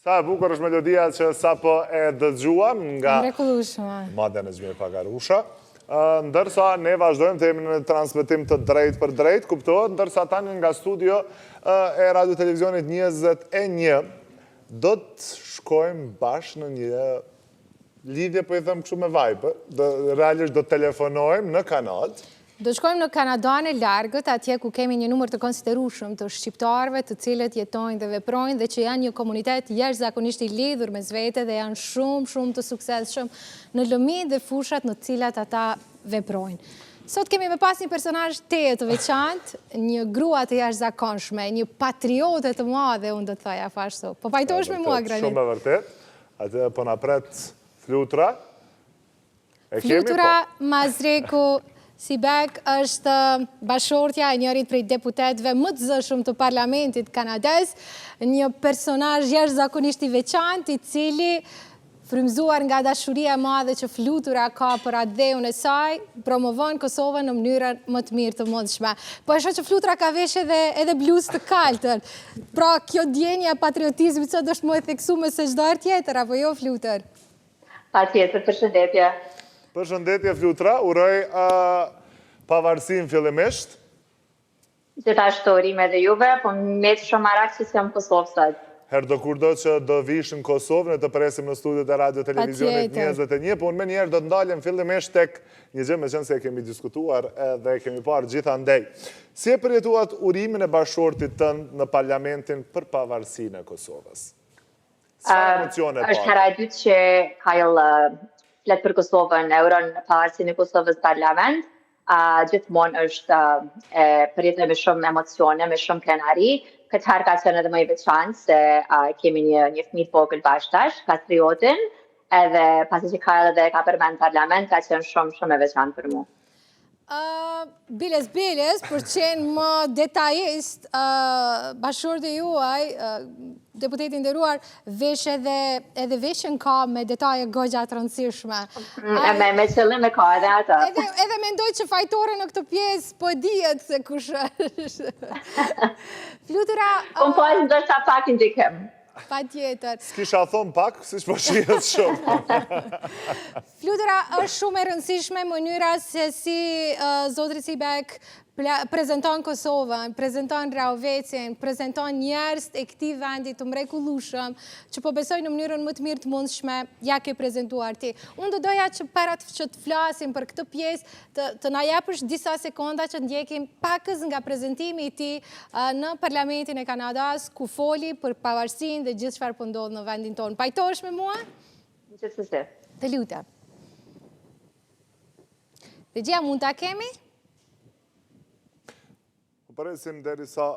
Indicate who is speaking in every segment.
Speaker 1: Sa e bukur është melodia që sapo e dëgjuam nga
Speaker 2: Mladena
Speaker 1: Xhmir Pagarusha. Ndërsa ne vazhdojmë të jemi në transmetim të drejt për drejt, kuptohet, ndërsa tani nga studio e Radio Televizionit 21 do të shkojmë bashkë në një lidhje, po i them kështu me Viber, realisht do të telefonojmë në Kanadë.
Speaker 2: Do shkojmë në Kanadanë e largët, atje ku kemi një numër të konsiderueshëm të shqiptarëve të cilët jetojnë dhe veprojnë dhe që janë një komunitet jashtëzakonisht i lidhur mes vete dhe janë shumë të suksesshëm në lëmi dhe fushat në të cilat ata veprojnë. Sot kemi me pas një personazh të veçantë, një grua të jashtëzakonshme, një patriote të madhe, unë do të thoja ashtu. Po pajtohesh me mua, Granit?
Speaker 1: Shumë e vërtet. Atë po na pret Flutura.
Speaker 2: Flutura Mazreku Sibek është bashortja e njërit prej deputetëve më të zëshëm të parlamentit kanades, një personazh jashtëzakonisht i veçantë, i cili frymzuar nga dashuria e madhe që Flutura ka për atë dheun e saj, promovon Kosovën në mënyrën më të mirë të mundshme. Po e shoh që Flutura ka vesh edhe bluzë të kaltër. Pra kjo ndjenja e patriotizmit sot është më e theksuar se çdo herë tjetër, apo jo Flutër?
Speaker 3: Patjetër, përshëndetje.
Speaker 1: Përshëndetje Flutra, uroj pavarësinë fillimisht.
Speaker 3: Gjithashtu urime dhe juve, po me shumë marak që jam Kosovë sot.
Speaker 1: Herë do kurdo që do vish në Kosovë, ne të presim në studiot e Radio Televizionit 21, po unë me njerë do të ndaljem fillimisht tek një gjë me qenë se e kemi diskutuar dhe e kemi parë gjithandej. Si e përjetuat urimin e bashortit tënd në parlamentin për pavarësinë e Kosovës? Sa emocione parë?
Speaker 3: Është hera e dytë që Kyle flet për Kosovën, e uron pavarësinë e Kosovës parlament, gjithmonë është përjetën me shumë emocione, me shumë krenari. Këtë herë ka qenë edhe më i veçantë se kemi një fëmijë të vogël bashkëtash, patriotin, edhe pasi që Kyle edhe ka përmend parlament, ka qenë shumë e veçantë për mua.
Speaker 2: Biles, për qenë më detajist, bashkëshorti juaj, deputeti nderuar, vesh edhe veshën ka me detaje goxha të rëndësishme.
Speaker 3: Me qëllim e ka edhe ata.
Speaker 2: Edhe mendoj që fajtore në këtë pjesë, po dihet se kush është. Flutura...
Speaker 3: Unë po është ndoshta pak ndikim.
Speaker 2: Pa tjetër.
Speaker 1: S'kisha thonë pak, si që po shihet shumë.
Speaker 2: Flutura është shumë e rëndësishme mënyra se si zotri Sibek prezenton Kosovën, prezenton Raovecin, prezenton njerëz e këtij vendi të mrekullueshëm, që po besoj në mënyrën më të mirë të mundshme ja ke prezentuar ti. Unë do doja që para që të flasim për këtë pjesë të na japësh disa sekonda që ndjekim pakës nga prezantimi i tij në Parlamentin e Kanadas, ku foli për pavarësinë dhe gjithë çfarë po ndodh në vendin tonë. Pajtohesh me mua?
Speaker 3: Gjithsesi.
Speaker 2: Të lutem. Regjia, mund ta kemi?
Speaker 1: Presim derisa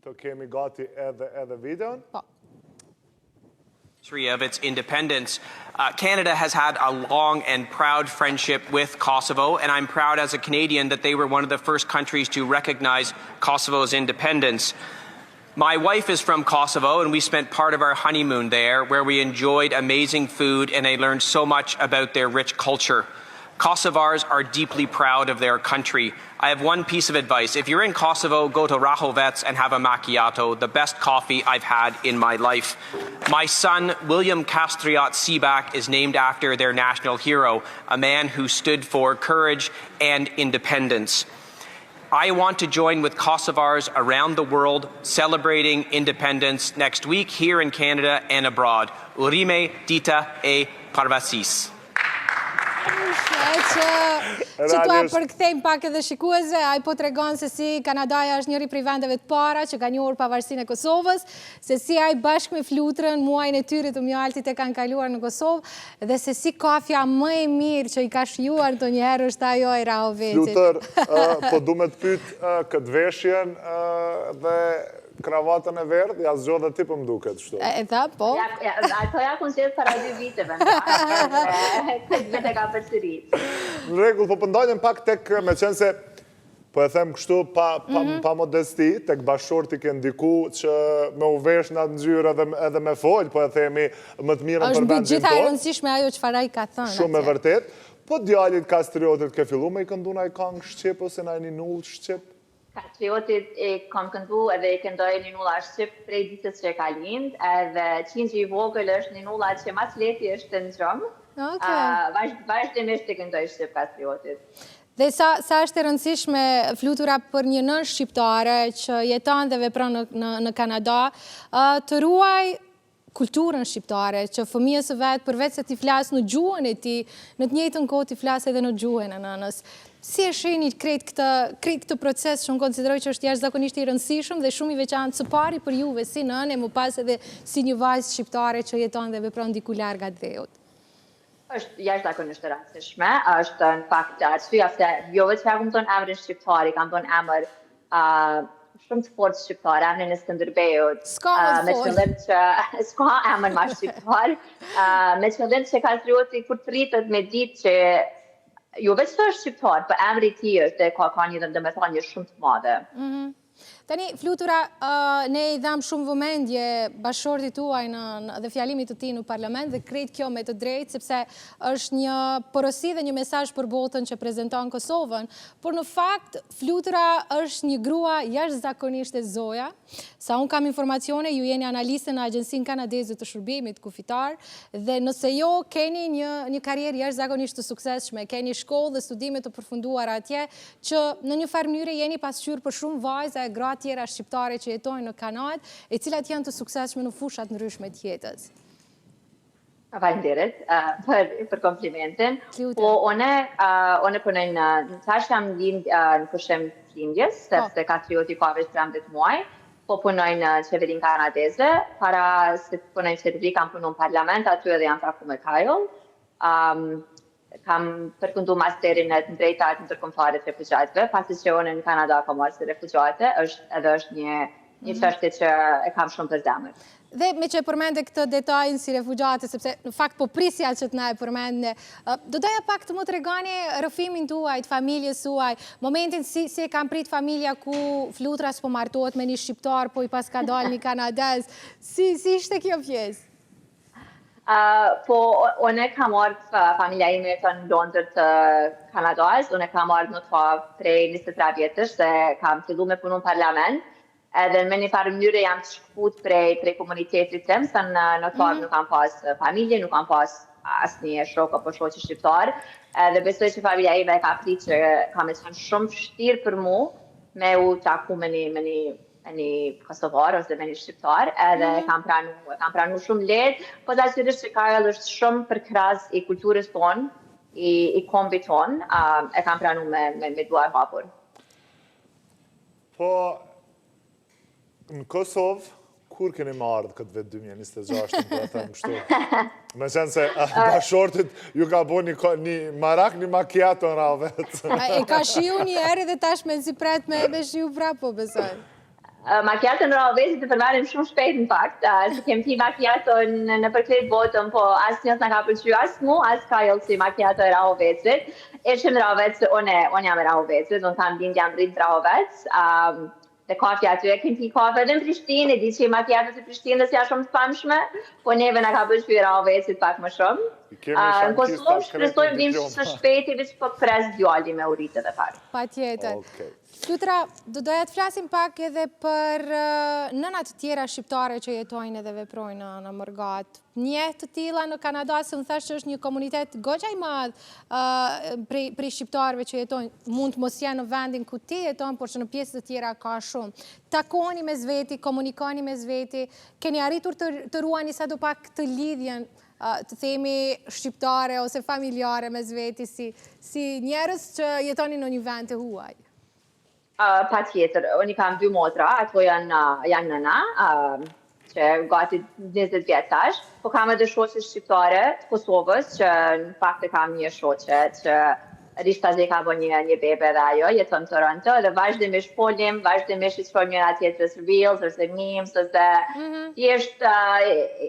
Speaker 1: të kemi gati edhe videon.
Speaker 4: Of its independence, Canada has had a long and proud friendship with Kosovo, and I'm proud as a Canadian that they were one of the first countries to recognize Kosovo's independence. My wife is from Kosovo, and we spent part of our honeymoon there, where we enjoyed amazing food, and I learned so much about their rich culture. Kosovars are deeply proud of their country. I have one piece of advice. If you're in Kosovo, go to Rahovec and have a macchiato, the best coffee I've had in my life. My son, William Kastriot Sibak, is named after their national hero, a man who stood for courage and independence. I want to join with Kosovars around the world celebrating independence next week here in Canada and abroad. Urime dita e parvasis.
Speaker 2: Që tua përkthejmë pak edhe shikuese, ai po tregon se si Kanadaja është njëri prej vendeve të para që ka njohur pavarësinë e Kosovës, se si ai bashkë me Flutrën muajin e tyre të mjaltit e kanë kaluar në Kosovë dhe se si kafja më e mirë që i ka shijuar ndonjëherë është ajo e Rahovecit.
Speaker 1: Flutër, po du me të pyet këtë veshjen dhe kravatën e verdhë, ja zgjodhe ti për më duket, shtu.
Speaker 2: E tha, po?
Speaker 3: Ato ja kun qenë para 2 viteve, këtë vete ka përsërit.
Speaker 1: Në rregull, po pëndaljem pak tek me qenë se, po e them kështu pa modesti, tek bashorti ke ndiku që me u vesh në atë ngjyrë edhe me folj, po e themi më të mirën për vendin tonë.
Speaker 2: Është gjitha e rëndësishme ajo çfarë ai ka thënë.
Speaker 1: Shumë e vërtet. Po djalit kastriotit ke fillu me i këndu na i kangë shqip ose na i një null shqip?
Speaker 3: Patriotit e kam këndu edhe e këndoj një nulla shqip prej ditës që ka lind, edhe qinxhi i vogël është një nulla që mas leti është në gjëmë. Vazhdimisht e këndoj shqip Patriotit.
Speaker 2: Dhe sa është e rëndësishme flutura për një nën shqiptare që jeton dhe vepron në Kanada, të ruaj kulturën shqiptare, që fëmijës së vetë përveç se ti flasë në gjuhën e ti, në të njëjtën kohë ti flasë edhe në gjuhën e nënës. Si e shihni krejt këtë proces që unë konsideroj që është jashtëzakonisht i rëndësishëm dhe shumë i veçantë së pari për juve si nënë e më pas edhe si një vajzë shqiptare që jeton dhe vepron diku larg atë dheut?
Speaker 3: Është jashtëzakonisht e rëndësishme, është në fakt arsyeja se jo vetëm kam tonë emrin shqiptar, kam tonë emër shumë të fortë shqiptar, emrin e Skënderbeut. Me qëllim që s'ka emër më shqiptar, me qëllim që Patrioti kur të rritet me ditë që jo vetëm është shqiptar, por emri i tij është ka një domethënie shumë të madhe.
Speaker 2: Tani, Flutura, ne i dham shumë vëmendje bashkëshortit tuaj dhe fjalimit të tij në parlament dhe krejt kjo me të drejtë, sepse është një porosi dhe një mesazh për botën që prezanton Kosovën, por në fakt Flutura është një grua jashtëzakonisht e zoja. Sa unë kam informacione, ju jeni analiste në Agjencinë Kanadeze të Shërbimit kufitar dhe nëse jo keni një karrierë jashtëzakonisht të suksesshme, keni shkollë dhe studime të përfunduara atje, që në një farë mënyrë jeni pasqyrë për shumë vajza e gra tjera shqiptare që jetojnë në Kanadë, e cilat janë të suksesshme në fushat ndryshme të jetës.
Speaker 3: Faleminderit për komplimentin. Po one punoj në tash jam lind në pushim lindjes, sepse Patrioti ka veç 13 muaj, po punoj në qeverinë kanadeze, para se të punoj në qeveri kam punu në parlament, aty edhe jam taku me Kyle. Kam përkundu masterin në drejtat ndërkombëtare të refugjatëve, pasi që unë në Kanada kam marrë si refugjate, është një çështje që e kam shumë për zemër.
Speaker 2: Dhe me që e përmende këtë detajin si refugjate, sepse në fakt po prisja që të na e përmende, do doja pak të më tregoni rrëfimin tuaj, të familjes suaj, momentin si e kam prit familja ku Flutura s'po martohet me një shqiptar, po i pas ka dalë një kanadez, si ishte kjo pjesë?
Speaker 3: Po, unë kam marrë familja ime në Londër të Kanadës, unë kam marrë në të prej 23 vjetësh, se kam fillu me punu në parlament, edhe me një farë mënyrë jam të shkëput prej komunitetit tim, se në të nuk kam pas familje, nuk kam pas asnjë shok apo shoqë shqiptar, edhe besoj që familja ime ka prit që kam e qenë shumë vështirë për mu me u taku me një kosovar ose me një shqiptar, edhe kam pranu shumë lehtë, po dashurisht që Kyle është shumë përkras i kulturës tonë, i kombit tonë, e kam pranu me duar hapur.
Speaker 1: Po, në Kosovë, kur keni më ardhë këtë vetë 2026, për të them kështu? Me qenë se bashkëshortit ju ka bo një marak, një macchiato në ravetë.
Speaker 2: E ka shiu një herë dhe tash me si pret me shiu prapo, besoj.
Speaker 3: Macchiato në Ravecit të përmarim shumë shpejt në fakt, se kem pi macchiato në përkret botën, po asë njës në ka përqy asë mu, asë Kyle si macchiato e Ravecit. Ishim në Ravec, unë jam e Ravecit, unë kam din jam rrit Ravec, dhe kafe aty e kem pi kafe dhe në Prishtinë, e di që i macchiato të Prishtinës janë shumë të famshme, po neve në ka përqy Ravecit pak më shumë. Në Kosovë shpresojmë vim së shpejti, veç po pres djali me uritë dhe parë.
Speaker 2: Pa tjetër. Flutura, do doja të flasim pak edhe për nënat tjera shqiptare që jetojnë edhe veprojnë në Mërgat. Njeh të tilla në Kanada, se më thash që është një komunitet goxha i madh prej shqiptarëve që jetojnë. Mund të mos janë në vendin ku ti jeton, por që në pjesë të tjera ka shumë. Takoni mes veti, komunikoni mes veti, keni arritur të ruani sadopak të lidhjen të themi shqiptare ose familjare mes veti si njerëz që jetoni në një vend të huaj.
Speaker 3: Pa tjetër, unë kam 2 motra, ato janë nëna, që gati 20 vjetash, po kam edhe shoqe shqiptare të Kosovës, që në fakt e kam një shoqe që rishtazi ka bo një bebe dhe ajo, jeton në Toronto, dhe vazhdimisht folim, vazhdimisht i shpojmë njëra tjetërës reels, ose memes, ose thjesht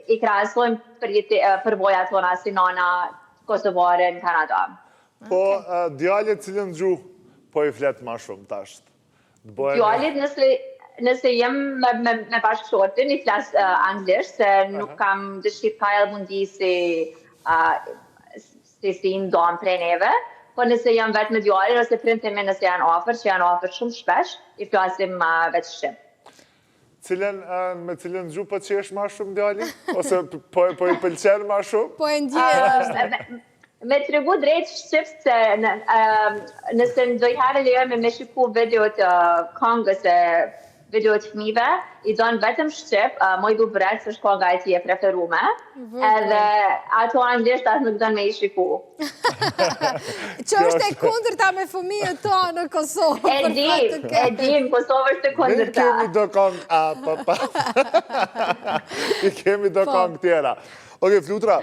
Speaker 3: i krahasojmë përvoja tona si nana kosovare në Kanada.
Speaker 1: Po, djallit cilën gjuhë po i fletë ma shumë tashtë?
Speaker 3: Djallit nëse jem me bashkëshortin, i flas anglisht, se nuk kam dëshirë Kyle mundi si ndonë prej neve, po nëse jam vetë me djalin ose prindtë ime nëse janë afër, që janë afër shumë shpesh, I flasim vetë shqip.
Speaker 1: Me cilën gjuhë po qesh ma shumë djali? Ose po I pëlqen ma shumë?
Speaker 2: Po e ndjerë.
Speaker 3: Me të regu drejt shqip se nëse ndojherë lejojme me shiku video të këngës e video të fëmijëve, I donë vetëm shqip, moj du brek se shkonga e ti e preferume, edhe ato anglisht atë nuk donë me I shiku.
Speaker 2: Që është e kundërta me fëmijët to në Kosovë.
Speaker 3: E di, në Kosovë është e kundërta.
Speaker 1: Ne kemi do këngë, I kemi do këngë tjera. Oke, Flutra,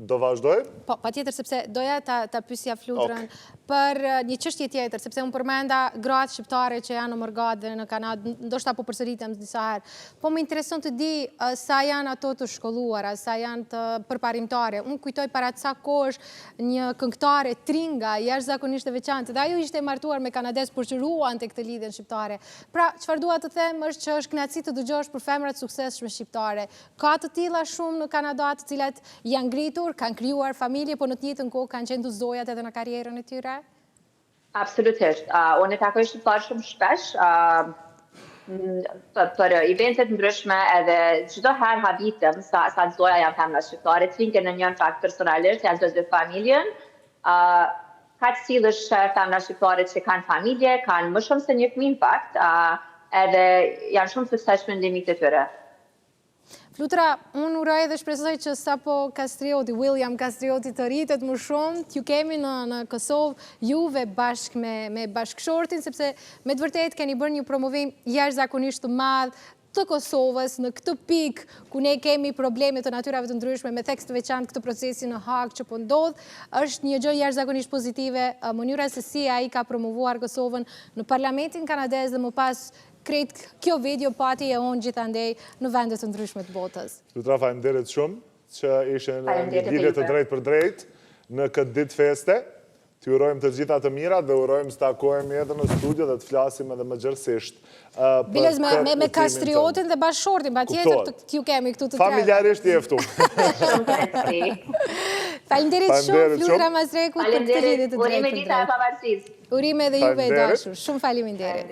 Speaker 1: do vazhdoj?
Speaker 2: Po, pa tjetër, sepse doja ta pysja Flutrën për një çështje tjetër, sepse unë përmenda gratë shqiptare që janë në Morgat dhe në Kanadë, ndoshta po përsëritem disa herë. Po më intereson të di sa janë ato të shkolluara, sa janë të përparimtare. Unë kujtoj para ca kohësh një këngëtare Tringa, jashtëzakonisht e veçantë, dhe ajo ishte e martuar me kanades por që ruan tek të lidhjen shqiptare. Pra, çfarë dua të them është që është kënaqësi të dëgjosh për femra të suksesshme shqiptare. Ka të tilla shumë në Kanada, të cilat janë ngritur, kanë krijuar familje, po në të njëjtën kohë kanë qenë zojat edhe në karrierën e tyre?
Speaker 3: Absolutisht. Unë e takoj shqiptarë shumë shpesh për eventet ndryshme edhe çdo herë habitem sa zoja janë femra shqiptare, Trinkën në njën fakt personalisht, janë të familjen. Ka të cilësh femra shqiptare që kanë familje, kanë më shumë se një fëmijë në fakt, edhe janë shumë suksesshme në limit të tyre.
Speaker 2: Flutra, unë uroj dhe shpresoj që sapo Kastrioti, William Kastrioti të rritet më shumë, t'ju kemi në Kosovë juve bashkë me bashkëshortin, sepse me të vërtet keni bërë një promovim jashtëzakonisht të madh të Kosovës në këtë pikë ku ne kemi probleme të natyrave të ndryshme me tekst të veçantë këtë procesi në Hag që po ndodh, është një gjë jashtëzakonisht pozitive, mënyra se si ai ka promovuar Kosovën në Parlamentin kanadez dhe më pas krejt kjo video pati e unë gjithandej në vendet të ndryshme të botës.
Speaker 1: Flutra, faleminderit shumë që ishe në një lidhje të drejt për drejt në këtë ditë feste. Ti urojmë të gjitha të mira dhe urojmë së takohemi edhe në studio dhe të flasim edhe më gjërësisht.
Speaker 2: Bilez me Kastriotin dhe bashkëshortin, pa tjetër t'ju kemi këtu të tre.
Speaker 1: Familjarisht jeftu.
Speaker 2: Faleminderit shumë, Flutra Masreku, për këtë lidhje të drejt për drejt.
Speaker 3: Urime dita e pavarësisë.
Speaker 2: Urime dhe juve e dashur. Shumë faleminderit.